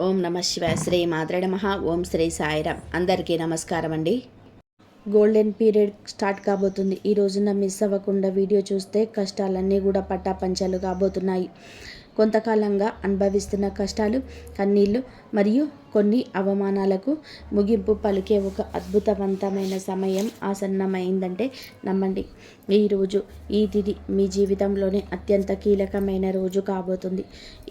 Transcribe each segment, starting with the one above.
ఓం నమ శివాయ. శ్రీ మాత్రే నమః. ఓం శ్రీ సాయిరామ్. అందరికీ నమస్కారం అండి. గోల్డెన్ పీరియడ్ స్టార్ట్ కాబోతుంది. ఈ రోజున మిస్ అవ్వకుండా వీడియో చూస్తే కష్టాలన్నీ కూడా పట్టాపంచలు కాబోతున్నాయి. కొంతకాలంగా అనుభవిస్తున్న కష్టాలు, కన్నీళ్లు మరియు కొన్ని అవమానాలకు ముగింపు పలికే ఒక అద్భుతవంతమైన సమయం ఆసన్నమైందంటే నమ్మండి. ఈరోజు ఈ తిథి మీ జీవితంలోనే అత్యంత కీలకమైన రోజు కాబోతుంది.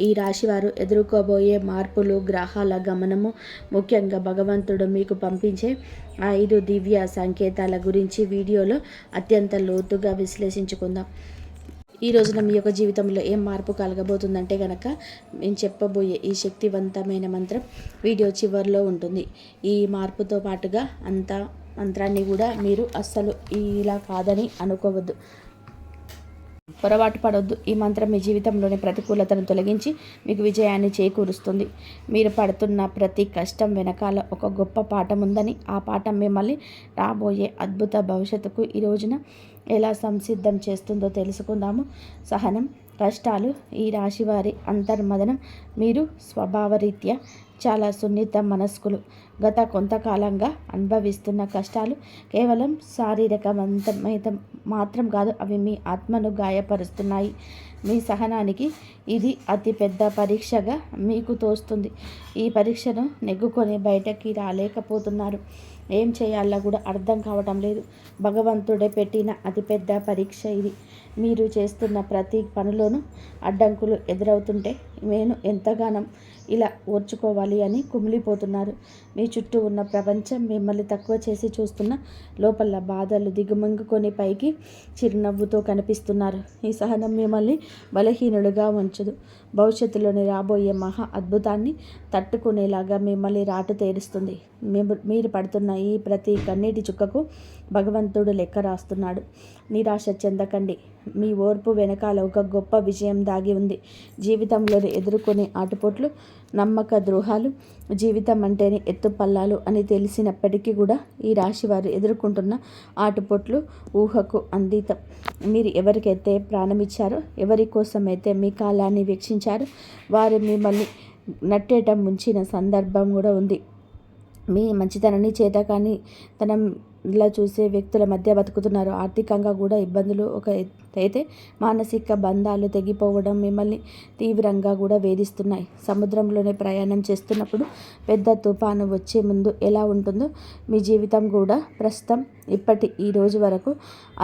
ఈ రాశివారు ఎదుర్కోబోయే మార్పులు, గ్రహాల గమనము, ముఖ్యంగా భగవంతుడు మీకు పంపించే 5 దివ్య సంకేతాల గురించి వీడియోలో అత్యంత లోతుగా విశ్లేషించుకుందాం. ఈ రోజున మీ యొక్క జీవితంలో ఏం మార్పు కలగబోతుందంటే కనుక నేను చెప్పబోయే ఈ శక్తివంతమైన మంత్రం వీడియో చివరిలో ఉంటుంది. ఈ మార్పుతో పాటుగా అంత మంత్రాన్ని కూడా మీరు అస్సలు ఇలా కాదని అనుకోవద్దు, పొరపాటు పడొద్దు. ఈ మంత్రం మీ జీవితంలోని ప్రతికూలతను తొలగించి మీకు విజయాన్ని చేకూరుస్తుంది. మీరు పడుతున్న ప్రతి కష్టం వెనకాల ఒక గొప్ప పాఠం ఉందని, ఆ పాఠం మిమ్మల్ని రాబోయే అద్భుత భవిష్యత్తుకు ఈ రోజున ఎలా సంసిద్ధం చేస్తుందో తెలుసుకుందాము. సహనం, కష్టాలు ఈ రాశివారి అంతర్మదనం. మీరు స్వభావరీత్యా చాలా సున్నిత మనస్కులు. గత కొంతకాలంగా అనుభవిస్తున్న కష్టాలు కేవలం శారీరకవంతమైన మాత్రం కాదు, అవి మీ ఆత్మను గాయపరుస్తున్నాయి. మీ సహనానికి ఇది అతిపెద్ద పరీక్షగా మీకు తోస్తుంది. ఈ పరీక్షను నెగ్గుకొని బయటకి రాలేకపోతున్నారు. ఏం చేయాలో కూడా అర్థం కావటం లేదు. భగవంతుడే పెట్టిన అతిపెద్ద పరీక్ష ఇది. మీరు చేస్తున్న ప్రతి పనిలోనూ అడ్డంకులు ఎదురవుతుంటే నేను ఎంతగానో ఇలా ఓర్చుకోవాలి అని కుమిలిపోతున్నారు. మీ చుట్టూ ఉన్న ప్రపంచం మిమ్మల్ని తక్కువ చేసి చూస్తున్న లోపల బాధలు దిగుమంగుకొని పైకి చిరునవ్వుతో కనిపిస్తున్నారు. ఈ సహనం మిమ్మల్ని బలహీనులుగా ఉంచదు. భవిష్యత్తులోని రాబోయే మహా అద్భుతాన్ని తట్టుకునేలాగా మిమ్మల్ని రాటు తేరుస్తుంది. మీరు పడుతున్న ఈ ప్రతి కన్నీటి చుక్కకు భగవంతుడు లెక్క రాస్తున్నాడు. నిరాశ చెందకండి. మీ ఓర్పు వెనకాల ఒక గొప్ప విజయం దాగి ఉంది. జీవితంలో ఎదుర్కొనే ఆటుపోట్లు, నమ్మక ద్రోహాలు, జీవితం అంటేనే ఎత్తుపల్లాలు అని తెలిసినప్పటికీ కూడా ఈ రాశివారు ఎదుర్కొంటున్న ఆటుపోట్లు ఊహకు అందితం. మీరు ఎవరికైతే ప్రాణమిచ్చారో, ఎవరి కోసమైతే మీ కాలాన్ని వీక్షించారో, వారు మిమ్మల్ని నట్టేట ముంచిన సందర్భం కూడా ఉంది. మీ మంచితనాన్ని చేతకాని తనంలా చూసే వ్యక్తుల మధ్య బతుకుతున్నారు. ఆర్థికంగా కూడా ఇబ్బందులు ఒక అయితే మానసిక బంధాలు తెగిపోవడం మిమ్మల్ని తీవ్రంగా కూడా వేధిస్తున్నాయి. సముద్రంలోనే ప్రయాణం చేస్తున్నప్పుడు పెద్ద తుఫాను వచ్చే ముందు ఎలా ఉంటుందో మీ జీవితం కూడా ప్రస్తుతం ఇప్పటి ఈ రోజు వరకు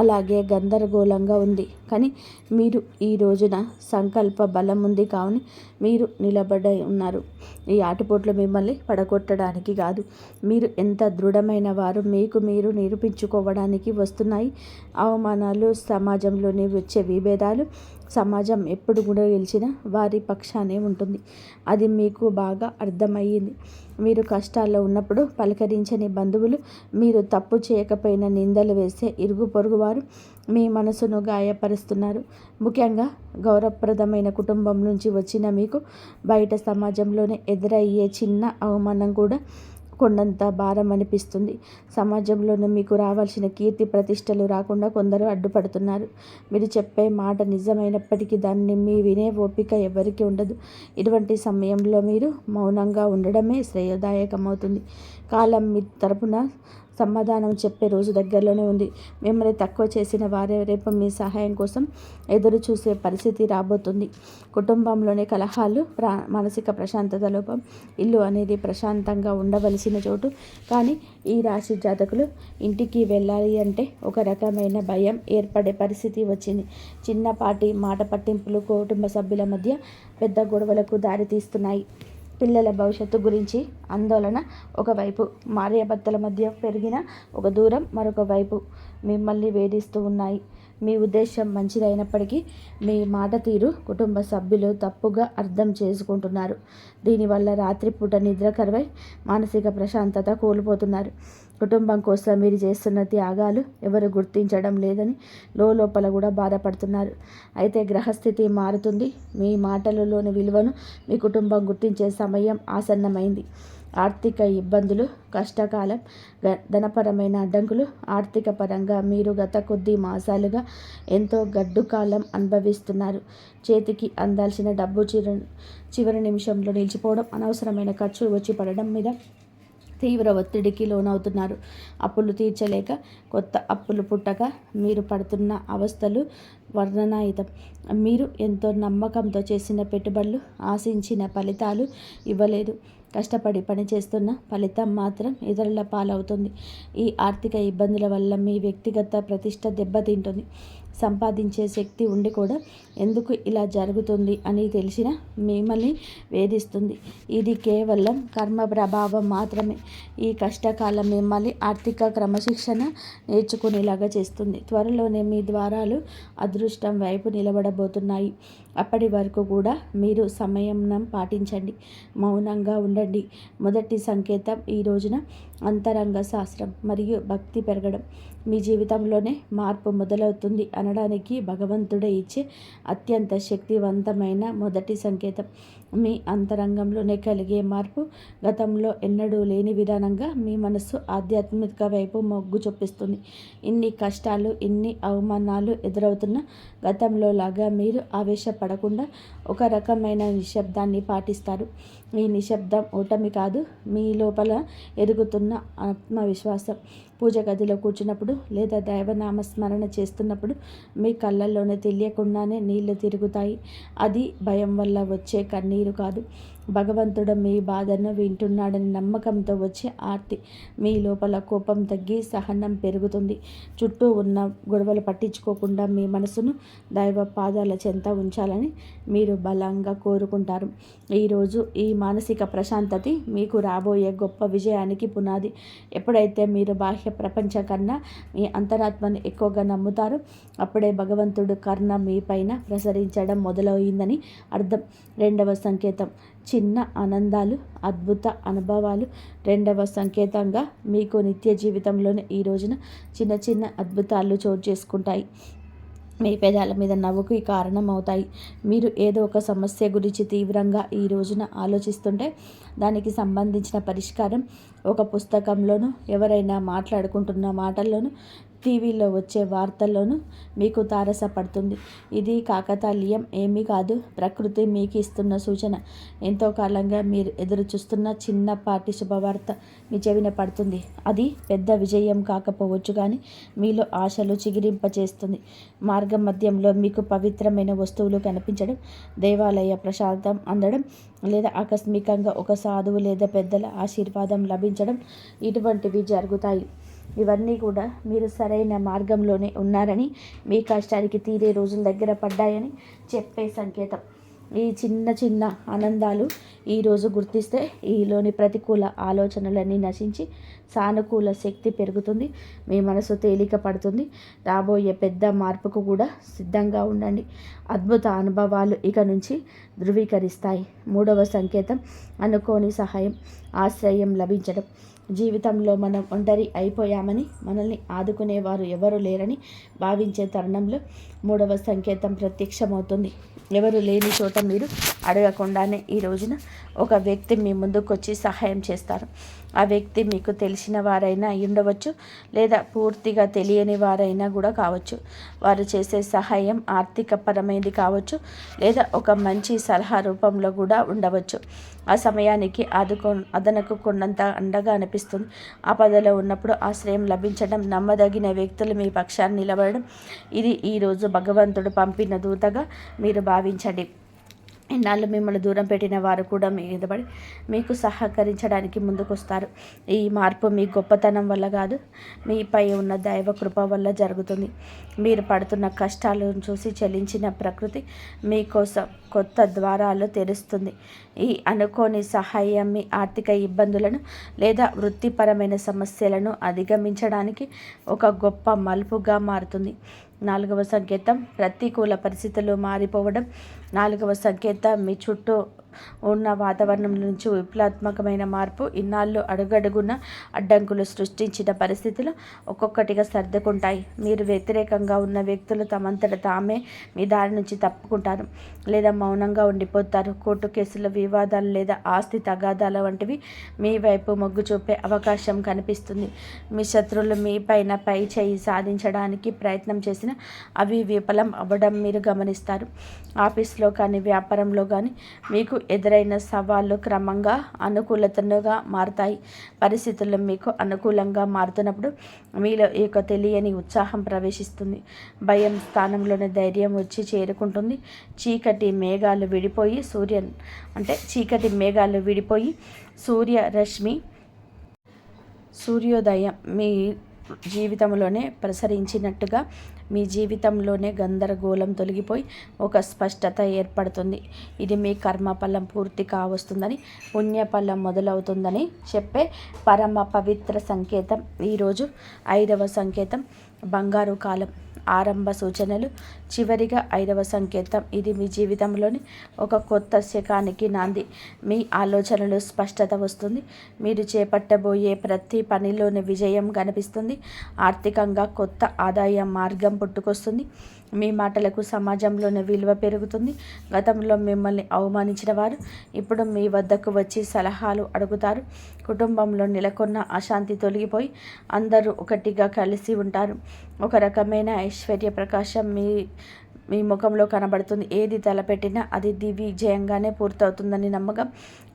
అలాగే గందరగోళంగా ఉంది. కానీ మీరు ఈ రోజున సంకల్ప బలం ఉంది కావున మీరు నిలబడి ఉన్నారు. ఈ ఆటుపోట్లు మిమ్మల్ని పడగొట్టడానికి కాదు, మీరు ఎంత దృఢమైన వారు మీకు మీరు నిరూపించుకోవడానికి వస్తున్నాయి. అవమానాలు, సమాజంలోని వచ్చే విభేదాలు, సమాజం ఎప్పుడు కూడా గెలిచిన వారి పక్షానే ఉంటుంది. అది మీకు బాగా అర్థమయ్యింది. మీరు కష్టాల్లో ఉన్నప్పుడు పలకరించని బంధువులు, మీరు తప్పు చేయకపోయినా నిందలు వేసే ఇరుగు పొరుగు వారు మీ మనసును గాయపరుస్తున్నారు. ముఖ్యంగా గౌరవప్రదమైన కుటుంబం నుంచి వచ్చిన మీకు బయట సమాజంలోనే ఎదురయ్యే చిన్న అవమానం కూడా కొండంత భారం అనిపిస్తుంది. సమాజంలోనూ మీకు రావాల్సిన కీర్తి ప్రతిష్టలు రాకుండా కొందరు అడ్డుపడుతున్నారు. మీరు చెప్పే మాట నిజమైనప్పటికీ దాన్ని వినే ఓపిక ఎవరికి ఉండదు. ఇటువంటి సమయంలో మీరు మౌనంగా ఉండడమే శ్రేయదాయకమవుతుంది. కాలం మీ తరపున సమాధానం చెప్పే రోజు దగ్గరలోనే ఉంది. మిమ్మల్ని తక్కువ చేసిన వారే రేపు మీ సహాయం కోసం ఎదురు చూసే పరిస్థితి రాబోతుంది. కుటుంబంలోని కలహాలు, మానసిక ప్రశాంతత లోపం. ఇల్లు అనేది ప్రశాంతంగా ఉండవలసిన చోటు, కానీ ఈ రాశి జాతకులు ఇంటికి వెళ్ళాలి అంటే ఒక రకమైన భయం ఏర్పడే పరిస్థితి వచ్చింది. చిన్నపాటి మాట పట్టింపులు కుటుంబ సభ్యుల మధ్య పెద్ద గొడవలకు దారితీస్తున్నాయి. పిల్లల భవిష్యత్తు గురించి ఆందోళన ఒకవైపు, భార్యాభర్తల మధ్య పెరిగిన ఒక దూరం మరొక వైపు మిమ్మల్ని వేధిస్తూ ఉన్నాయి. మీ ఉద్దేశం మంచిదైనప్పటికీ మీ మాట తీరు కుటుంబ సభ్యులు తప్పుగా అర్థం చేసుకుంటున్నారు. దీనివల్ల రాత్రిపూట నిద్ర కరువై మానసిక ప్రశాంతత కోల్పోతున్నారు. కుటుంబం కోసం మీరు చేస్తున్న త్యాగాలు ఎవరు గుర్తించడం లేదని లోపల కూడా బాధపడుతున్నారు. అయితే గ్రహస్థితి మారుతుంది. మీ మాటలలోని విలువను మీ కుటుంబం గుర్తించే సమయం ఆసన్నమైంది. ఆర్థిక ఇబ్బందులు, కష్టకాలం, ధనపరమైన అడ్డంకులు. ఆర్థిక పరంగా మీరు గత కొద్ది మాసాలుగా ఎంతో గడ్డు కాలం అనుభవిస్తున్నారు. చేతికి అందాల్సిన డబ్బు చివరి నిమిషంలో నిలిచిపోవడం, అనవసరమైన ఖర్చులు వచ్చి పడడం మీద తీవ్ర ఒత్తిడికి లోనవుతున్నారు. అప్పులు తీర్చలేక, కొత్త అప్పులు పుట్టక మీరు పడుతున్న అవస్థలు వర్ణనాతీతం. మీరు ఎంతో నమ్మకంతో చేసిన పెట్టుబడులు ఆశించిన ఫలితాలు ఇవ్వలేదు. కష్టపడి పనిచేస్తున్న ఫలితం మాత్రం ఇతరుల పాలవుతుంది. ఈ ఆర్థిక ఇబ్బందుల వల్ల మీ వ్యక్తిగత ప్రతిష్ట దెబ్బతింటుంది. సంపాదించే శక్తి ఉండి కూడా ఎందుకు ఇలా జరుగుతుంది అని తెలిసిన మిమ్మల్ని వేధిస్తుంది. ఇది కేవలం కర్మ ప్రభావం మాత్రమే. ఈ కష్టకాలం మిమ్మల్ని ఆర్థిక క్రమశిక్షణ నేర్చుకునేలాగా చేస్తుంది. త్వరలోనే మీ ద్వారాలు అదృష్టం వైపు నిలబడబోతున్నాయి. అప్పటి వరకు కూడా మీరు సంయమనం పాటించండి, మౌనంగా ఉండండి. మొదటి సంకేతం ఈ రోజున అంతరంగ శాస్త్రం మరియు భక్తి పెరగడం. మీ జీవితంలోనే మార్పు మొదలవుతుంది అనడానికి భగవంతుడే ఇచ్చే అత్యంత శక్తివంతమైన మొదటి సంకేతం. మీ అంతరంగంలోనే కలిగే మార్పు గతంలో ఎన్నడూ లేని విధానంగా మీ మనస్సు ఆధ్యాత్మిక వైపు మొగ్గు చూపిస్తుంది. ఇన్ని కష్టాలు, ఇన్ని అవమానాలు ఎదురవుతున్న గతంలో లాగా మీరు ఆవేశపడకుండా ఒక రకమైన నిశ్శబ్దాన్ని పాటిస్తారు. ఈ నిశ్శబ్దం ఓటమి కాదు, మీ లోపల ఎదుగుతున్న ఆత్మవిశ్వాసం. పూజ గదిలో కూర్చున్నప్పుడు లేదా దైవనామస్మరణ చేస్తున్నప్పుడు మీ కళ్ళల్లోనే తెలియకుండానే నీళ్లు తిరుగుతాయి. అది భయం వల్ల వచ్చే కన్నీరు కాదు, భగవంతుడు మీ బాధను వింటున్నాడని నమ్మకంతో వచ్చే ఆర్తి. మీ లోపల కోపం తగ్గి సహనం పెరుగుతుంది. చుట్టూ ఉన్న గొడవలు పట్టించుకోకుండా మీ మనసును దైవ పాదాల చెంత ఉంచాలని మీరు బలంగా కోరుకుంటారు. ఈరోజు ఈ మానసిక ప్రశాంతత మీకు రాబోయే గొప్ప విజయానికి పునాది. ఎప్పుడైతే మీరు బాహ్య ప్రపంచం కన్నా మీ అంతరాత్మను ఎక్కువగా నమ్ముతారో అప్పుడే భగవంతుడు కరుణ మీ పైన ప్రసరించడం మొదలైందని అర్థం. రెండవ సంకేతం చిన్న ఆనందాలు, అద్భుత అనుభవాలు. రెండవ సంకేతంగా మీకు నిత్య జీవితంలోనే ఈ రోజున చిన్న చిన్న అద్భుతాలు చోటు చేసుకుంటాయి. మీ పెదాల మీద నవ్వుకు కారణం అవుతాయి. మీరు ఏదో ఒక సమస్య గురించి తీవ్రంగా ఈ రోజున ఆలోచిస్తుంటే దానికి సంబంధించిన పరిష్కారం ఒక పుస్తకంలోనూ, ఎవరైనా మాట్లాడుకుంటున్న మాటల్లోనూ, టీవీలో వచ్చే వార్తల్లోనూ మీకు తారసపడుతుంది. ఇది కాకతాళీయం ఏమీ కాదు, ప్రకృతి మీకు ఇస్తున్న సూచన. ఎంతో కాలంగా మీరు ఎదురు చూస్తున్న చిన్నపాటి శుభవార్త మీ చెవిన పడుతుంది. అది పెద్ద విజయం కాకపోవచ్చు, కానీ మీలో ఆశలు చిగిరింపచేస్తుంది. మార్గం మధ్యంలో మీకు పవిత్రమైన వస్తువులు కనిపించడం, దేవాలయ ప్రసాదం అందడం, లేదా ఆకస్మికంగా ఒక సాధువు లేదా పెద్దల ఆశీర్వాదం లభించడం, ఇటువంటివి జరుగుతాయి. ఇవన్నీ కూడా మీరు సరైన మార్గంలోనే ఉన్నారని, మీ కష్టానికి తీరే రోజుల దగ్గర పడ్డాయని చెప్పే సంకేతం. ఈ చిన్న చిన్న ఆనందాలు ఈరోజు గుర్తిస్తే ఈలోని ప్రతికూల ఆలోచనలన్నీ నశించి సానుకూల శక్తి పెరుగుతుంది. మీ మనసు తేలిక పడుతుంది. రాబోయే పెద్ద మార్పుకు కూడా సిద్ధంగా ఉండండి. అద్భుత అనుభవాలు ఇక నుంచి ధృవీకరిస్తాయి. మూడవ సంకేతం అనుకోని సహాయం, ఆశ్రయం లభించడం. జీవితంలో మనం ఒంటరి అయిపోయామని, మనల్ని ఆదుకునేవారు ఎవరు లేరని భావించే తరుణంలో మూడవ సంకేతం ప్రత్యక్షమవుతుంది. ఎవరు లేని చోట మీరు అడగకుండానే ఈ రోజున ఒక వ్యక్తి మీ ముందుకు వచ్చి సహాయం చేస్తారు. ఆ వ్యక్తి మీకు తెలిసిన వారైనా ఉండవచ్చు, లేదా పూర్తిగా తెలియని వారైనా కూడా కావచ్చు. వారు చేసే సహాయం ఆర్థిక పరమైనది కావచ్చు, లేదా ఒక మంచి సలహా రూపంలో కూడా ఉండవచ్చు. ఆ సమయానికి అదనకు కొన్నంత అండగా అనిపిస్తుంది. ఆపదలో ఉన్నప్పుడు ఆశ్రయం లభించడం, నమ్మదగిన వ్యక్తులు మీ పక్షాన్ని నిలబడడం, ఇది ఈరోజు భగవంతుడు పంపిన దూతగా మీరు భావించండి. ఇన్నాళ్ళు మిమ్మల్ని దూరం పెట్టిన వారు కూడా మీదపడి మీకు సహకరించడానికి ముందుకొస్తారు. ఈ మార్పు మీ గొప్పతనం వల్ల కాదు, మీపై ఉన్న దైవ కృప వల్ల జరుగుతుంది. మీరు పడుతున్న కష్టాలను చూసి చలించిన ప్రకృతి మీకోసం కొత్త ద్వారాలు తెరుస్తుంది. ఈ అనుకోని సహాయం మీ ఆర్థిక ఇబ్బందులను లేదా వృత్తిపరమైన సమస్యలను అధిగమించడానికి ఒక గొప్ప మలుపుగా మారుతుంది. నాలుగవ సంకేతం ప్రతికూల పరిస్థితులు మారిపోవడం. నాలుగవ సంకేతం మీ చుట్టూ ఉన్న వాతావరణం నుంచి విప్లవాత్మకమైన మార్పు ఇన్నాళ్ళు అడుగడుగున అడ్డంకులు సృష్టించిన పరిస్థితులు ఒక్కొక్కటిగా సర్దుకుంటాయి. మీరు వ్యతిరేకంగా ఉన్న వ్యక్తులు తమంతట తామే మీ దారి నుంచి తప్పుకుంటారు లేదా మౌనంగా ఉండిపోతారు. కోర్టు కేసుల వివాదాలు లేదా ఆస్తి తగాదాల వంటివి మీ వైపు మొగ్గు చూపే అవకాశం కనిపిస్తుంది. మీ శత్రువులు మీ పైన పై చేయి సాధించడానికి ప్రయత్నం చేసిన అవి విఫలం అవ్వడం మీరు గమనిస్తారు. ఆఫీస్లో కానీ వ్యాపారంలో కానీ మీకు ఎదురైన సవాళ్ళు క్రమంగా అనుకూలతగా మారుతాయి. పరిస్థితులు మీకు అనుకూలంగా మారుతున్నప్పుడు మీలో ఒక తెలియని ఉత్సాహం ప్రవేశిస్తుంది. భయం స్థానంలోనే ధైర్యం వచ్చి చేరుకుంటుంది. చీకటి మేఘాలు విడిపోయి సూర్యోదయం మీ జీవితంలోనే ప్రసరించినట్టుగా మీ జీవితంలోనే గందరగోళం తొలగిపోయి ఒక స్పష్టత ఏర్పడుతుంది. ఇది మీ కర్మఫలం పూర్తి కావస్తుందని, పుణ్యఫలం మొదలవుతుందని చెప్పే పరమ పవిత్ర సంకేతం. ఈరోజు 5వ సంకేతం బంగారు కాలం. ఆరంభ సూచనలు. చివరిగా 5వ సంకేతం. ఇది మీ జీవితంలోని ఒక కొత్త శకానికి నాంది. మీ ఆలోచనలు స్పష్టత వస్తుంది. మీరు చేపట్టబోయే ప్రతి పనిలోని విజయం కనిపిస్తుంది. ఆర్థికంగా కొత్త ఆదాయ మార్గం పుట్టుకొస్తుంది. మీ మాటలకు సమాజంలోని విలువ పెరుగుతుంది. గతంలో మిమ్మల్ని అవమానించిన వారు ఇప్పుడు మీ వద్దకు వచ్చి సలహాలు అడుగుతారు. కుటుంబంలో నెలకొన్న అశాంతి తొలగిపోయి అందరూ ఒకటిగా కలిసి ఉంటారు. ఒక రకమైన ఐశ్వర్య ప్రకాశం మీ ముఖంలో కనబడుతుంది. ఏది తలపెట్టినా అది దిగ్విజయంగానే పూర్తవుతుందని నమ్మకం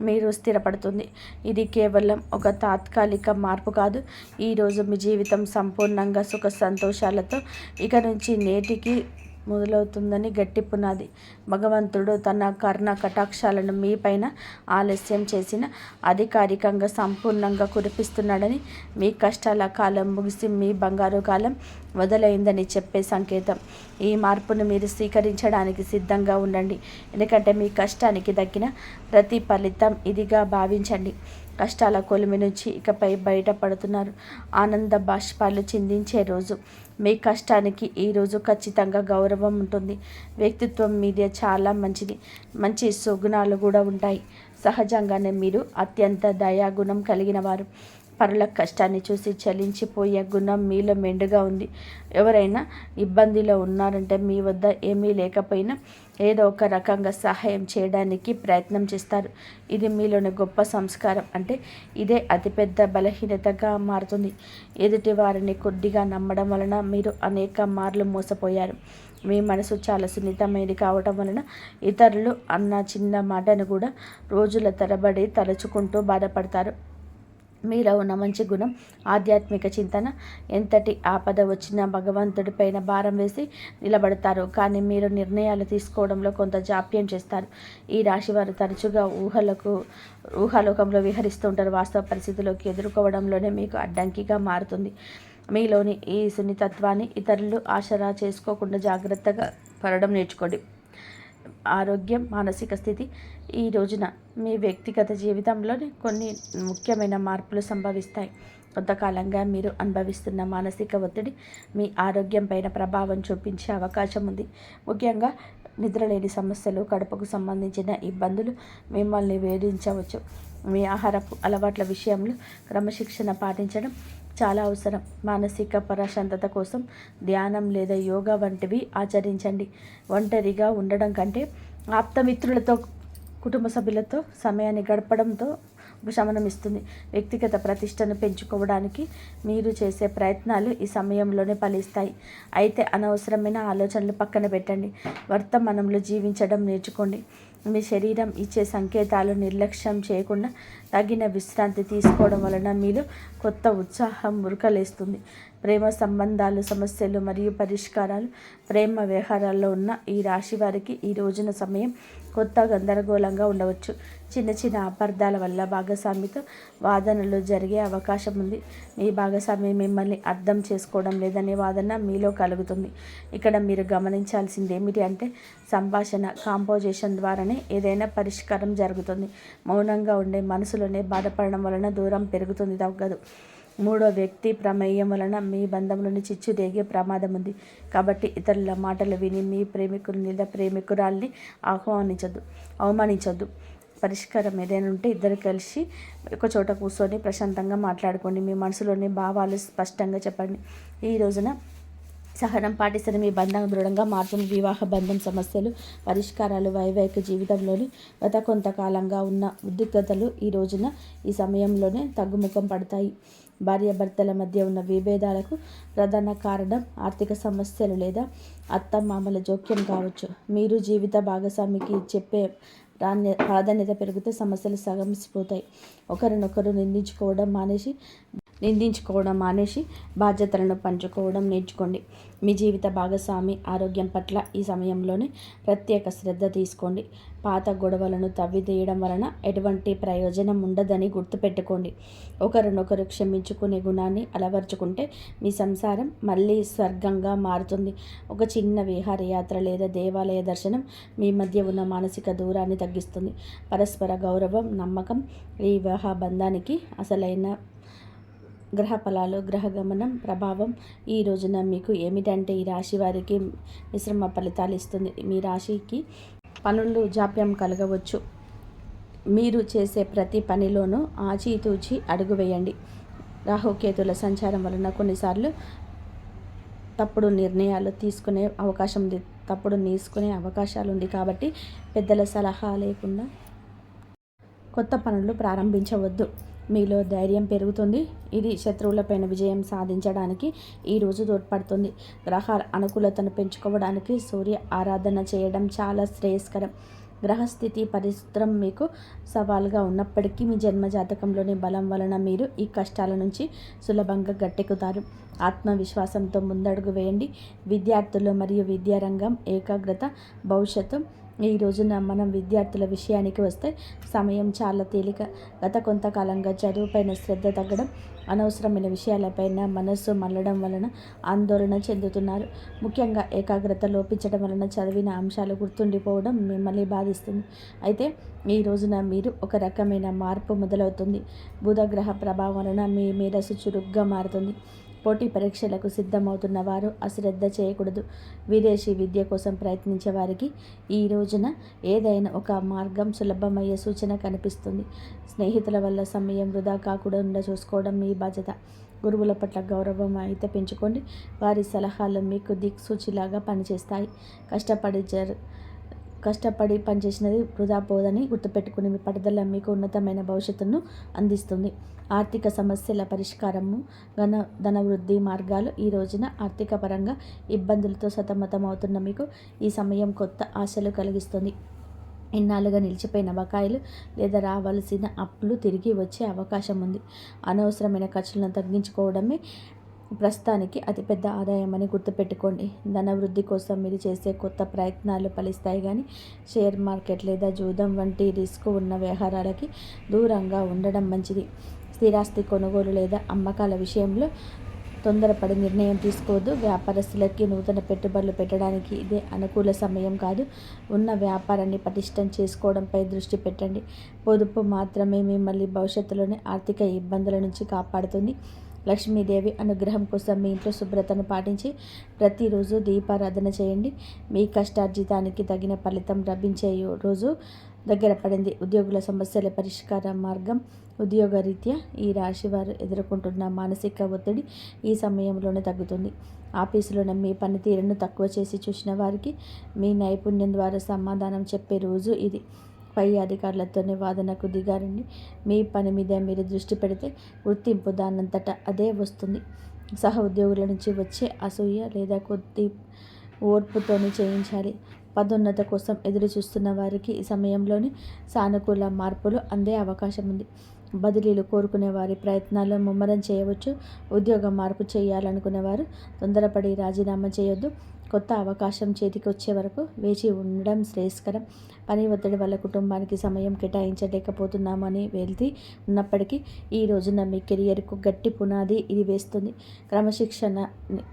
మీరు స్థిరపడుతుంది. ఇది కేవలం ఒక తాత్కాలిక మార్పు కాదు. ఈరోజు మీ జీవితం సంపూర్ణంగా సుఖ సంతోషాలతో ఇక నుంచి నేటికి మొదలవుతుందని గట్టి పునాది. భగవంతుడు తన కర్ణ కటాక్షాలను మీ పైన ఆలస్యం చేసిన అధికారికంగా సంపూర్ణంగా కురిపిస్తున్నాడని, మీ కష్టాల కాలం ముగిసి మీ బంగారు కాలం మొదలైందని చెప్పే సంకేతం. ఈ మార్పును మీరు స్వీకరించడానికి సిద్ధంగా ఉండండి. ఎందుకంటే మీ కష్టానికి దక్కిన ప్రతి ఫలితం ఇదిగా భావించండి. కష్టాల కొలిమి నుంచి ఇకపై బయటపడుతున్నారు. ఆనంద బాష్పాలు చిందించే రోజు. మీ కష్టానికి ఈరోజు ఖచ్చితంగా గౌరవం ఉంటుంది. వ్యక్తిత్వం మీదే చాలా మంచి సుగుణాలు కూడా ఉంటాయి. సహజంగానే మీరు అత్యంత దయాగుణం కలిగిన వారు. పరుల కష్టాన్ని చూసి చలించిపోయే గుణం మీలో మెండుగా ఉంది. ఎవరైనా ఇబ్బందిలో ఉన్నారంటే మీ వద్ద ఏమీ లేకపోయినా ఏదో ఒక రకంగా సహాయం చేయడానికి ప్రయత్నం చేస్తారు. ఇది మీలోని గొప్ప సంస్కారం. అంటే ఇదే అతిపెద్ద బలహీనతగా మారుతుంది. ఎదుటి వారిని కొద్దిగా నమ్మడం వలన మీరు అనేక మార్లు మోసపోయారు. మీ మనసు చాలా సున్నితమైనది కావటం వలన ఇతరులు అన్న చిన్న మాటను కూడా రోజుల తరబడి తలుచుకుంటూ బాధపడతారు. మీలో ఉన్న మంచి గుణం ఆధ్యాత్మిక చింతన. ఎంతటి ఆపద వచ్చినా భగవంతుడిపైన భారం వేసి నిలబడతారు. కానీ మీరు నిర్ణయాలు తీసుకోవడంలో కొంత జాప్యం చేస్తారు. ఈ రాశి వారు తరచుగా ఊహాలోకంలో విహరిస్తూ ఉంటారు. వాస్తవ పరిస్థితుల్లోకి ఎదుర్కోవడంలోనే మీకు అడ్డంకిగా మారుతుంది. మీలోని ఈ సున్నితత్వాన్ని ఇతరులు ఆసరా చేసుకోకుండా జాగ్రత్తగా పడడం నేర్చుకోండి. ఆరోగ్యం, మానసిక స్థితి. ఈ రోజున మీ వ్యక్తిగత జీవితంలోని కొన్ని ముఖ్యమైన మార్పులు సంభవిస్తాయి. కొంతకాలంగా మీరు అనుభవిస్తున్న మానసిక ఒత్తిడి మీ ఆరోగ్యం పైన ప్రభావం చూపించే అవకాశం ఉంది. ముఖ్యంగా నిద్రలేని సమస్యలు, కడుపుకు సంబంధించిన ఇబ్బందులు మిమ్మల్ని వేధించవచ్చు. మీ ఆహారపు అలవాట్ల విషయంలో క్రమశిక్షణ పాటించడం చాలా అవసరం. మానసిక ప్రశాంతత కోసం ధ్యానం లేదా యోగా వంటివి ఆచరించండి. ఒంటరిగా ఉండడం కంటే ఆప్తమిత్రులతో, కుటుంబ సభ్యులతో సమయాన్ని గడపడంతో ఉపశమనం ఇస్తుంది. వ్యక్తిగత ప్రతిష్టను పెంచుకోవడానికి మీరు చేసే ప్రయత్నాలు ఈ సమయంలోనే ఫలిస్తాయి. అయితే అనవసరమైన ఆలోచనలు పక్కన పెట్టండి. వర్తమానంలో జీవించడం నేర్చుకోండి. మీ శరీరం ఇచ్చే సంకేతాలు నిర్లక్ష్యం చేయకుండా తగిన విశ్రాంతి తీసుకోవడం వలన మీలో కొత్త ఉత్సాహం ఉరకలేస్తుంది. ప్రేమ సంబంధాలు, సమస్యలు మరియు పరిష్కారాలు. ప్రేమ వ్యవహారాల్లో ఉన్న ఈ రాశి వారికి ఈ రోజున సమయం కొత్త గందరగోళంగా ఉండవచ్చు. చిన్న చిన్న అపార్థాల వల్ల భాగస్వామితో వాదనలు జరిగే అవకాశం ఉంది. మీ భాగస్వామి మిమ్మల్ని అర్థం చేసుకోవడం లేదనే వాదన మీలో కలుగుతుంది. ఇక్కడ మీరు గమనించాల్సింది ఏమిటి అంటే సంభాషణ, కాంపోజిషన్ ద్వారానే ఏదైనా పరిష్కారం జరుగుతుంది. మౌనంగా ఉండే మనసులోనే బాధపడడం వలన దూరం పెరుగుతుంది తగ్గదు. మూడో వ్యక్తి ప్రమేయం వలన మీ బంధంలోని చిచ్చు రేగే ప్రమాదం ఉంది. కాబట్టి ఇతరుల మాటలు విని మీ ప్రేమికుని లేదా ప్రేమికురాల్ని అవమానించొద్దు. పరిష్కారం ఏదైనా ఉంటే ఇద్దరు కలిసి ఒక చోట కూర్చొని ప్రశాంతంగా మాట్లాడుకోండి. మీ మనసులోని భావాలు స్పష్టంగా చెప్పండి. ఈ రోజున సహనం పాటిస్తే మీ బంధం దృఢంగా మారుతుంది. వివాహ బంధం సమస్యలు పరిష్కారాలు, వైవాహిక జీవితంలోని గత కొంతకాలంగా ఉన్న ఉద్రిక్తతలు ఈ సమయంలోనే తగ్గుముఖం పడతాయి. భార్యాభర్తల మధ్య ఉన్న విభేదాలకు ప్రధాన కారణం ఆర్థిక సమస్యలు లేదా అత్తమామల జోక్యం కావచ్చు. మీరు జీవిత భాగస్వామికి చెప్పే ప్రాధాన్యత పెరిగితే సమస్యలు సగమిసిపోతాయి. ఒకరినొకరు నిందించుకోవడం మానేసి బాధ్యతలను పంచుకోవడం నేర్చుకోండి. మీ జీవిత భాగస్వామి ఆరోగ్యం పట్ల ఈ సమయంలోనే ప్రత్యేక శ్రద్ధ తీసుకోండి. పాత గొడవలను తవ్వితీయడం వలన ఎటువంటి ప్రయోజనం ఉండదని గుర్తుపెట్టుకోండి. ఒకరినొకరు క్షమించుకునే గుణాన్ని అలవర్చుకుంటే మీ సంసారం మళ్ళీ స్వర్గంగా మారుతుంది. ఒక చిన్న విహారయాత్ర లేదా దేవాలయ దర్శనం మీ మధ్య ఉన్న మానసిక దూరాన్ని తగ్గిస్తుంది. పరస్పర గౌరవం, నమ్మకం ఈ వివాహ బంధానికి అసలైన గ్రహ ఫలాలు. గ్రహ గమనం ప్రభావం ఈ రోజున మీకు ఏమిటంటే ఈ రాశి వారికి మిశ్రమ ఫలితాలు ఇస్తుంది. మీ రాశికి పనులు జాప్యం కలగవచ్చు. మీరు చేసే ప్రతి పనిలోనూ ఆచితూచి అడుగు వేయండి. రాహుకేతుల సంచారం వలన కొన్నిసార్లు తప్పుడు నిర్ణయాలు తీసుకునే అవకాశాలు ఉంది. కాబట్టి పెద్దల సలహా లేకుండా కొత్త పనులు ప్రారంభించవద్దు. మీలో ధైర్యం పెరుగుతుంది. ఇది శత్రువులపైన విజయం సాధించడానికి ఈరోజు తోడ్పడుతుంది. గ్రహాల అనుకూలతను పెంచుకోవడానికి సూర్య ఆరాధన చేయడం చాలా శ్రేయస్కరం. గ్రహస్థితి పరిస్థితులు మీకు సవాల్గా ఉన్నప్పటికీ మీ జన్మజాతకంలోని బలం వలన మీరు ఈ కష్టాల నుంచి సులభంగా గట్టెక్కుతారు. ఆత్మవిశ్వాసంతో ముందడుగు వేయండి. విద్యార్థులు మరియు విద్యారంగం ఏకాగ్రత భవిష్యత్తు. ఈ రోజున మనం విద్యార్థుల విషయానికి వస్తే సమయం చాలా తేలిక. గత కొంతకాలంగా చదువుపైన శ్రద్ధ తగ్గడం, అనవసరమైన విషయాలపైన మనస్సు మళ్ళడం వలన ఆందోళన చెందుతున్నారు. ముఖ్యంగా ఏకాగ్రత లోపించడం వలన చదివిన అంశాలు గుర్తుండిపోవడం మిమ్మల్ని బాధిస్తుంది. అయితే ఈ రోజున మీరు ఒక రకమైన మార్పు మొదలవుతుంది. బుధగ్రహ ప్రభావం వలన మీ మేధస్సు చురుగ్గా మారుతుంది. పోటీ పరీక్షలకు సిద్ధమవుతున్న వారు అశ్రద్ధ చేయకూడదు. విదేశీ విద్య కోసం ప్రయత్నించే వారికి ఈ రోజున ఏదైనా ఒక మార్గం సులభమయ్యే సూచన కనిపిస్తుంది. స్నేహితుల వల్ల సమయం వృధా కాకుండా చూసుకోవడం మీ బాధ్యత. గురువుల పట్ల గౌరవం అయితే పెంచుకోండి. వారి సలహాలు మీకు దిక్సూచిలాగా పనిచేస్తాయి. కష్టపడి పనిచేసినది వృధా పోదని గుర్తుపెట్టుకుని మీ పట్టుదల మీకు ఉన్నతమైన భవిష్యత్తును అందిస్తుంది. ఆర్థిక సమస్యల పరిష్కారము, ధనవృద్ధి మార్గాలు. ఈ రోజున ఆర్థిక పరంగా ఇబ్బందులతో సతమతమవుతున్న మీకు ఈ సమయం కొత్త ఆశలు కలిగిస్తుంది. ఇన్నాళ్ళుగా నిలిచిపోయిన బకాయిలు లేదా రావాల్సిన అప్పులు తిరిగి వచ్చే అవకాశం ఉంది. అనవసరమైన ఖర్చులను తగ్గించుకోవడమే ప్రస్తుతానికి అతిపెద్ద ఆదాయం అని గుర్తుపెట్టుకోండి. ధనవృద్ధి కోసం మీరు చేసే కొత్త ప్రయత్నాలు ఫలిస్తాయి. కానీ షేర్ మార్కెట్ లేదా జూదం వంటి రిస్క్ ఉన్న వ్యవహారాలకి దూరంగా ఉండడం మంచిది. స్థిరాస్తి కొనుగోలు లేదా అమ్మకాల విషయంలో తొందరపడి నిర్ణయం తీసుకోవద్దు. వ్యాపారస్తులకి నూతన పెట్టుబడులు పెట్టడానికి ఇదే అనుకూల సమయం కాదు. ఉన్న వ్యాపారాన్ని పటిష్టం చేసుకోవడంపై దృష్టి పెట్టండి. పొదుపు మాత్రమే మిమ్మల్ని భవిష్యత్తులోని ఆర్థిక ఇబ్బందుల నుంచి కాపాడుతుంది. లక్ష్మీదేవి అనుగ్రహం కోసం మీ ఇంట్లో శుభ్రతను పాటించి ప్రతిరోజు దీపారాధన చేయండి. మీ కష్టార్జితానికి తగిన ఫలితం లభించే రోజు దగ్గర పడింది. ఉద్యోగుల సమస్యల పరిష్కార మార్గం. ఉద్యోగరీత్యా ఈ రాశి వారు ఎదుర్కొంటున్న మానసిక ఒత్తిడి ఈ సమయంలోనే తగ్గుతుంది. ఆఫీసులోనే మీ పనితీరును తక్కువ చేసి చూసిన వారికి మీ నైపుణ్యం ద్వారా సమాధానం చెప్పే రోజు ఇది. పై అధికారులతోనే వాదనకు దిగారండి. మీ పని మీద మీరు దృష్టి పెడితే గుర్తింపు దానంతటా అదే వస్తుంది. సహ ఉద్యోగుల నుంచి వచ్చే అసూయ లేదా కొద్ది ఓర్పుతోని చేయించాలి. పదోన్నత కోసం ఎదురు చూస్తున్న వారికి ఈ సమయంలోని సానుకూల మార్పులు అందే అవకాశం ఉంది. బదిలీలు కోరుకునే వారి ప్రయత్నాలు ముమ్మరం చేయవచ్చు. ఉద్యోగ మార్పు చేయాలనుకునేవారు తొందరపడి రాజీనామా చేయొద్దు. కొత్త అవకాశం చేతికి వచ్చే వరకు వేచి ఉండడం శ్రేయస్కరం. పని ఒత్తిడి వల్ల కుటుంబానికి సమయం కేటాయించలేకపోతున్నామని వెళ్తీ ఉన్నప్పటికీ ఈ రోజున మీ కెరియర్కు గట్టి పునాది ఇది వేస్తుంది. క్రమశిక్షణ,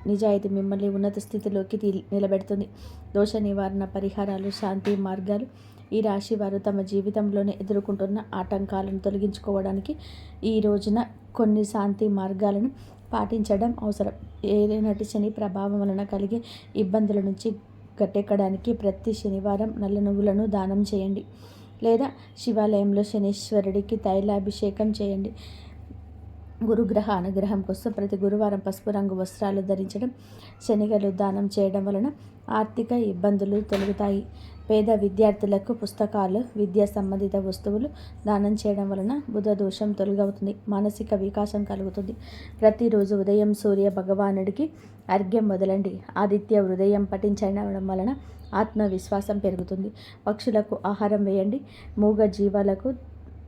నిజాయితీ మిమ్మల్ని ఉన్నత స్థితిలోకి నిలబెడుతుంది. దోష నివారణ పరిహారాలు, శాంతి మార్గాలు. ఈ రాశి వారు తమ జీవితంలోనే ఎదుర్కొంటున్న ఆటంకాలను తొలగించుకోవడానికి ఈ రోజున కొన్ని శాంతి మార్గాలను పాటించడం అవసరం. ఏలినాటి శని ప్రభావం వలన కలిగే ఇబ్బందుల నుంచి గట్టెక్కడానికి ప్రతి శనివారం నల్ల నువ్వులను దానం చేయండి. లేదా శివాలయంలో శనీశ్వరుడికి తైలాభిషేకం చేయండి. గురుగ్రహ అనుగ్రహం కోసం ప్రతి గురువారం పసుపు రంగు వస్త్రాలు ధరించడం, శనిగలు దానం చేయడం వలన ఆర్థిక ఇబ్బందులు తొలగుతాయి. పేద విద్యార్థులకు పుస్తకాలు, విద్యా సంబంధిత వస్తువులు దానం చేయడం వలన బుధ దోషం తొలగవుతుంది, మానసిక వికాసం కలుగుతుంది. ప్రతిరోజు ఉదయం సూర్య భగవానుడికి అర్ఘ్యం వదలండి. ఆదిత్య హృదయం పఠించడం వలన ఆత్మవిశ్వాసం పెరుగుతుంది. పక్షులకు ఆహారం వేయండి. మూగ జీవాలకు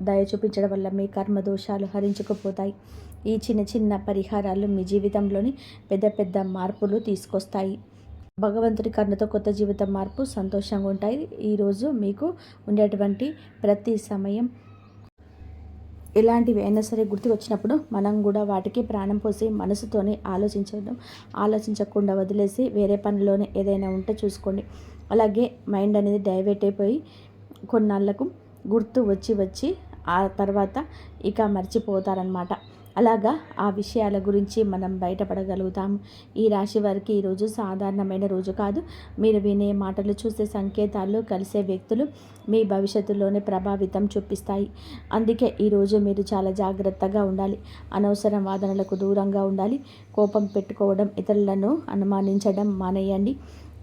దయ చూపించడం వల్ల మీ కర్మ దోషాలు హరించుకుపోతాయి. ఈ చిన్న చిన్న పరిహారాలు మీ జీవితంలోని పెద్ద పెద్ద మార్పులు తీసుకొస్తాయి. భగవంతుడి కరుణతో కొత్త జీవితం మార్పు సంతోషంగా ఉంటాయి. ఈరోజు మీకు ఉండేటువంటి ప్రతి సమయం ఎలాంటివి అయినా సరే గుర్తుకు వచ్చినప్పుడు మనం కూడా వాటికి ప్రాణం పోసి మనసుతోనే ఆలోచించకుండా వదిలేసి వేరే పనిలోనే ఏదైనా ఉంటే చూసుకోండి. అలాగే మైండ్ అనేది డైవర్ట్ అయిపోయి కొన్నాళ్ళకు గుర్తు వచ్చి ఆ తర్వాత ఇక మర్చిపోతారనమాట. అలాగా ఆ విషయాల గురించి మనం బయటపడగలుగుతాము. ఈ రాశి వారికి ఈరోజు సాధారణమైన రోజు కాదు. మీరు వినే మాటలు, చూసే సంకేతాలు, కలిసే వ్యక్తులు మీ భవిష్యత్తులోనే ప్రభావితం చూపిస్తాయి. అందుకే ఈరోజు మీరు చాలా జాగ్రత్తగా ఉండాలి. అనవసరం వాదనలకు దూరంగా ఉండాలి. కోపం పెట్టుకోవడం, ఇతరులను అనుమానించడం మానేయండి.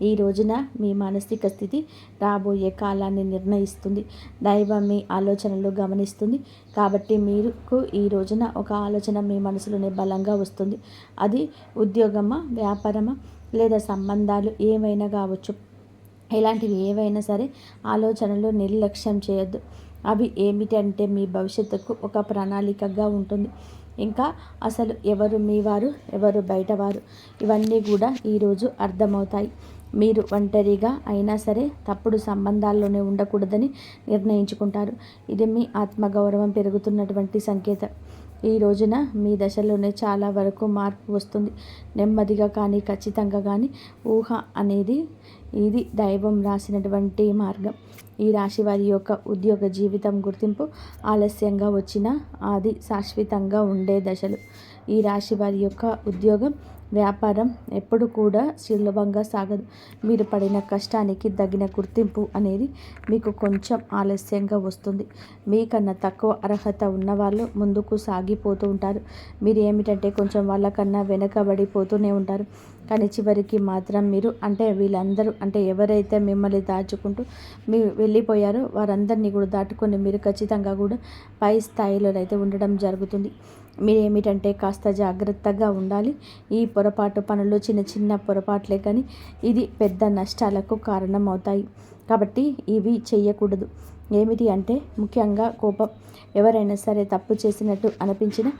ఈ రోజున మీ మానసిక స్థితి రాబోయే కాలాన్ని నిర్ణయిస్తుంది. దైవం మీ ఆలోచనలు గమనిస్తుంది. కాబట్టి మీకు ఈ రోజున ఒక ఆలోచన మీ మనసులోనే బలంగా వస్తుంది. అది ఉద్యోగమా, వ్యాపారమా లేదా సంబంధాలు ఏమైనా కావచ్చు. ఇలాంటివి ఏవైనా సరే ఆలోచనలు నిర్లక్ష్యం చేయొద్దు. అవి ఏమిటంటే మీ భవిష్యత్తుకు ఒక ప్రణాళికగా ఉంటుంది. ఇంకా అసలు ఎవరు మీ వారు, ఎవరు బయటవారు, ఇవన్నీ కూడా ఈరోజు అర్థమవుతాయి. మీరు ఒంటరిగా అయినా సరే తప్పుడు సంబంధాల్లోనే ఉండకూడదని నిర్ణయించుకుంటారు. ఇది మీ ఆత్మగౌరవం పెరుగుతున్నటువంటి సంకేతం. ఈ రోజున మీ దశలోనే చాలా వరకు మార్పు వస్తుంది. నెమ్మదిగా కానీ ఖచ్చితంగా కానీ ఊహ అనేది ఇది దైవం రాసినటువంటి మార్గం. ఈ రాశి వారి యొక్క ఉద్యోగ జీవితం గుర్తింపు ఆలస్యంగా వచ్చినా అది శాశ్వతంగా ఉండే దశలు. ఈ రాశి వారి యొక్క ఉద్యోగం, వ్యాపారం ఎప్పుడు కూడా సులభంగా సాగదు. మీరు పడిన కష్టానికి తగిన గుర్తింపు అనేది మీకు కొంచెం ఆలస్యంగా వస్తుంది. మీకన్నా తక్కువ అర్హత ఉన్నవాళ్ళు ముందుకు సాగిపోతూ ఉంటారు. మీరు ఏమిటంటే కొంచెం వాళ్ళకన్నా వెనకబడిపోతూనే ఉంటారు. కానీ చివరికి మాత్రం మీరు వీళ్ళందరూ ఎవరైతే మిమ్మల్ని దాచుకుంటూ మీరు వెళ్ళిపోయారో వారందరినీ కూడా దాటుకొని మీరు ఖచ్చితంగా కూడా పై స్థాయిలో అయితే ఉండడం జరుగుతుంది. మీరు ఏమిటంటే కాస్త జాగ్రత్తగా ఉండాలి. ఈ పొరపాటు పనులు చిన్న చిన్న పొరపాట్లే కానీ ఇది పెద్ద నష్టాలకు కారణం అవుతాయి. కాబట్టి ఇవి చేయకూడదు. ఏమిటి అంటే ముఖ్యంగా కోపం. ఎవరైనా సరే తప్పు చేసినట్టు అనిపించినా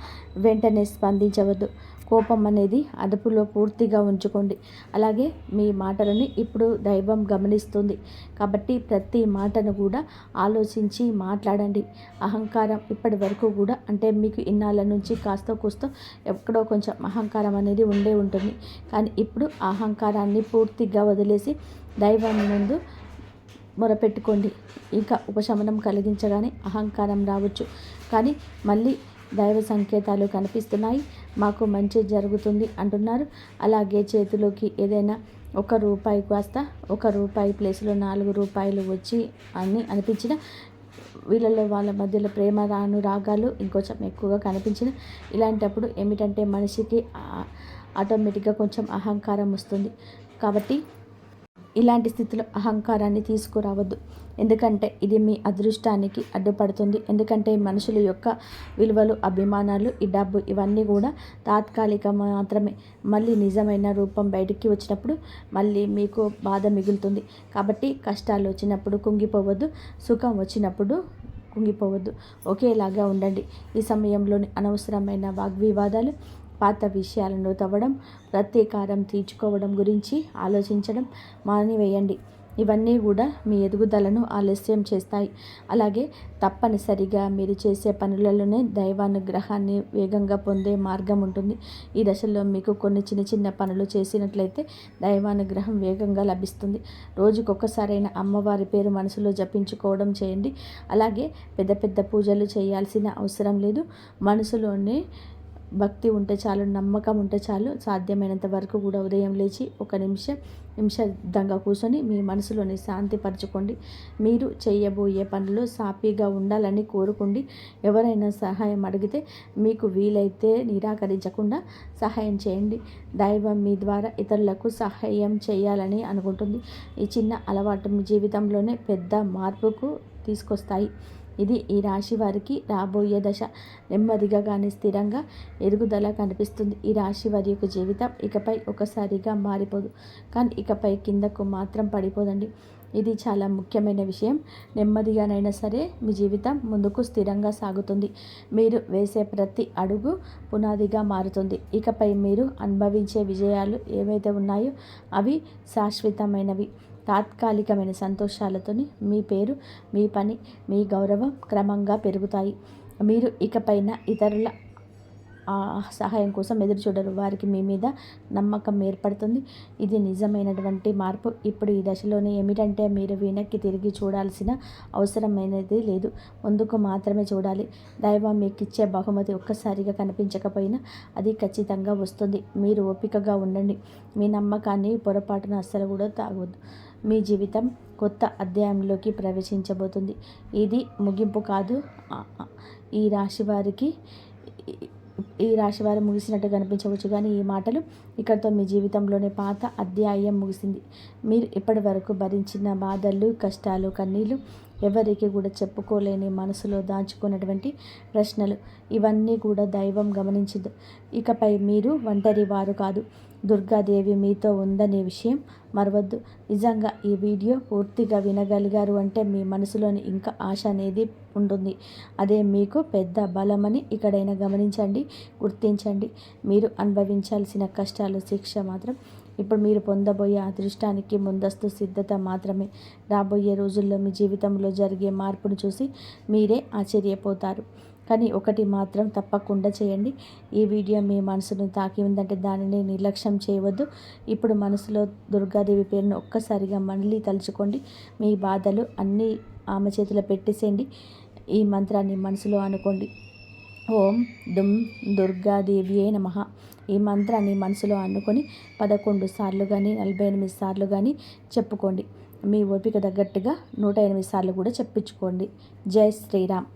వెంటనే స్పందించవద్దు. కోపం అనేది అదుపులో పూర్తిగా ఉంచుకోండి. అలాగే మీ మాటలని ఇప్పుడు దైవం గమనిస్తుంది. కాబట్టి ప్రతి మాటను కూడా ఆలోచించి మాట్లాడండి. అహంకారం ఇప్పటి వరకు కూడా మీకు ఇన్నాళ్ళ నుంచి కాస్త కూస్తో ఎక్కడో కొంచెం అహంకారం అనేది ఉండే ఉంటుంది. కానీ ఇప్పుడు అహంకారాన్ని పూర్తిగా వదిలేసి దైవం ముందు మొరపెట్టుకోండి. ఇంకా ఉపశమనం కలిగించగానే అహంకారం రావచ్చు. కానీ మళ్ళీ దైవ సంకేతాలు కనిపిస్తున్నాయి. మాకు మంచి జరుగుతుంది అంటున్నారు. అలాగే చేతిలోకి ఏదైనా ₹1 కాస్త ₹1 ప్లేస్లో ₹4 వచ్చి అని అనిపించిన వీళ్ళలో వాళ్ళ మధ్యలో ప్రేమ రాగాలు ఇంకొంచెం ఎక్కువగా కనిపించిన ఇలాంటప్పుడు ఏమిటంటే మనిషికి ఆటోమేటిక్గా కొంచెం అహంకారం వస్తుంది. కాబట్టి ఇలాంటి స్థితిలో అహంకారాన్ని తీసుకురావద్దు. ఎందుకంటే ఇది మీ అదృష్టానికి అడ్డుపడుతుంది. ఎందుకంటే మనుషుల యొక్క విలువలు, అభిమానాలు, ఈ డబ్బు ఇవన్నీ కూడా తాత్కాలిక మాత్రమే. మళ్ళీ నిజమైన రూపం బయటికి వచ్చినప్పుడు మళ్ళీ మీకు బాధ మిగులుతుంది. కాబట్టి కష్టాలు వచ్చినప్పుడు కుంగిపోవద్దు, సుఖం వచ్చినప్పుడు కుంగిపోవద్దు. ఒకేలాగా ఉండండి. ఈ సమయంలోని అనవసరమైన వాగ్వివాదాలు, పాత విషయాలను తవ్వడం, ప్రతీకారం తీర్చుకోవడం గురించి ఆలోచించడం మానివేయండి. ఇవన్నీ కూడా మీ ఎదుగుదలను ఆలస్యం చేస్తాయి. అలాగే తప్పనిసరిగా మీరు చేసే పనులలోనే దైవానుగ్రహాన్ని వేగంగా పొందే మార్గం ఉంటుంది. ఈ దశలో మీకు కొన్ని చిన్న చిన్న పనులు చేసినట్లయితే దైవానుగ్రహం వేగంగా లభిస్తుంది. రోజుకొకసారైన అమ్మవారి పేరు మనసులో జపించుకోవడం చేయండి. అలాగే పెద్ద పెద్ద పూజలు చేయాల్సిన అవసరం లేదు. మనసులోనే భక్తి ఉంటే చాలు, నమ్మకం ఉంటే చాలు. సాధ్యమైనంత వరకు కూడా ఉదయం లేచి ఒక నిమిషంగా కూర్చొని మీ మనసులోని శాంతి పరచుకోండి. మీరు చేయబోయే పనులు సాఫీగా ఉండాలని కోరుకోండి. ఎవరైనా సహాయం అడిగితే మీకు వీలైతే నిరాకరించకుండా సహాయం చేయండి. దైవం మీ ద్వారా ఇతరులకు సహాయం చేయాలని అనుకుంటుంది. ఈ చిన్న అలవాటు మీ జీవితంలోనే పెద్ద మార్పుకు తీసుకొస్తాయి. ఇది ఈ రాశి వారికి రాబోయే దశ. నెమ్మదిగా కానీ స్థిరంగా ఎదుగుదల కనిపిస్తుంది. ఈ రాశి వారి యొక్క జీవితం ఇకపై ఒకసారిగా మారిపోదు, కానీ ఇకపై కిందకు మాత్రం పడిపోదండి. ఇది చాలా ముఖ్యమైన విషయం. నెమ్మదిగానైనా సరే మీ జీవితం ముందుకు స్థిరంగా సాగుతుంది. మీరు వేసే ప్రతి అడుగు పునాదిగా మారుతుంది. ఇకపై మీరు అనుభవించే విజయాలు ఏవైతే ఉన్నాయో అవి శాశ్వతమైనవి. తాత్కాలికమైన సంతోషాలతోని మీ పేరు, మీ పని, మీ గౌరవం క్రమంగా పెరుగుతాయి. మీరు ఇకపైన ఇతరుల సహాయం కోసం ఎదురు చూడరు. వారికి మీ మీద నమ్మకం ఏర్పడుతుంది. ఇది నిజమైనటువంటి మార్పు. ఇప్పుడు ఈ దశలోనే ఏమిటంటే మీరు వెనక్కి తిరిగి చూడాల్సిన అవసరమైనది లేదు, ముందుకు మాత్రమే చూడాలి. దైవం మీకు ఇచ్చే బహుమతి ఒక్కసారిగా కనిపించకపోయినా అది ఖచ్చితంగా వస్తుంది. మీరు ఓపికగా ఉండండి. మీ నమ్మకాన్ని పొరపాటున అస్సలు కూడా తాగవద్దు. మీ జీవితం కొత్త అధ్యాయంలోకి ప్రవేశించబోతుంది. ఇది ముగింపు కాదు. ఈ రాశి వారు ముగిసినట్టు కనిపించవచ్చు, కానీ ఈ మాటలు ఇక్కడితో మీ జీవితంలోనే పాత అధ్యాయం ముగిసింది. మీరు ఇప్పటి వరకు భరించిన బాధలు, కష్టాలు, కన్నీళ్ళు, ఎవరికి కూడా చెప్పుకోలేని మనసులో దాచుకున్నటువంటి ప్రశ్నలు, ఇవన్నీ కూడా దైవం గమనించదు. ఇకపై మీరు ఒంటరి వారు కాదు. దుర్గాదేవి మీతో ఉందనే విషయం మరవద్దు. నిజంగా ఈ వీడియో పూర్తిగా వినగలిగారు అంటే మీ మనసులోని ఇంకా ఆశ అనేది ఉంటుంది. అదే మీకు పెద్ద బలమని ఇక్కడైనా గమనించండి, గుర్తించండి. మీరు అనుభవించాల్సిన కష్టాలు, శిక్ష మాత్రం ఇప్పుడు మీరు పొందబోయే అదృష్టానికి ముందస్తు సిద్ధత మాత్రమే. రాబోయే రోజుల్లో మీ జీవితంలో జరిగే మార్పును చూసి మీరే ఆశ్చర్యపోతారు. కానీ ఒకటి మాత్రం తప్పకుండా చేయండి. ఈ వీడియో మీ మనసును తాకి ఉందంటే దానిని నిర్లక్ష్యం చేయవద్దు. ఇప్పుడు మనసులో దుర్గాదేవి పేరును ఒక్కసారిగా మళ్ళీ తలుచుకోండి. మీ బాధలు అన్నీ ఆమె చేతిలో పెట్టేసేయండి. ఈ మంత్రాన్ని మనసులో అనుకోండి. ఓం దుమ్ దుర్గాదేవియే నమః. ఈ మంత్రాన్ని మనసులో అనుకొని 11 సార్లు కానీ 48 సార్లు కానీ చెప్పుకోండి. మీ ఓపిక తగ్గట్టుగా 108 సార్లు కూడా చెప్పించుకోండి. జై శ్రీరామ్.